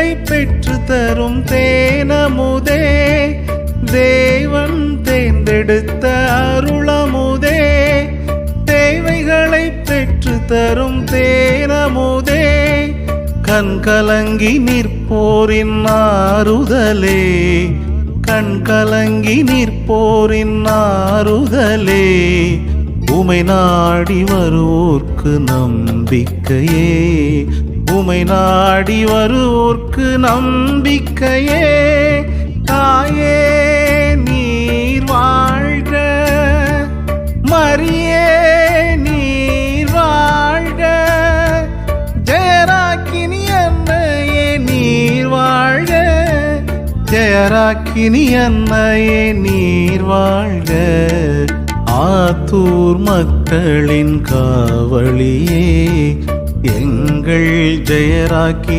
தேவைகளை பெற்று தரும் தேனமுதே, தேவன் தேர்ந்தெடுத்த அருளமுதே, தேவைகளை பெற்று தரும் தேனமுதே, கண்கலங்கி நிற்போரின் ஆறுதலே, கண்கலங்கி நிற்போரின் ஆறுதலே, உமை நாடி வருவோர்க்கு நம்பிக்கையே, உமை நாடி வருவோர்க்கு நம்பிக்கையே. தாயே நீர் வாழ்க, மரியே நீர் வாழ்க, ஜெயராக்கினி அன்னையே நீர் வாழ்க, ஜெயராக்கினி அன்னையே நீர் வாழ்க. ஆத்தூர் மக்களின் காவலியே, எங்கள் ஜெயராக்கினி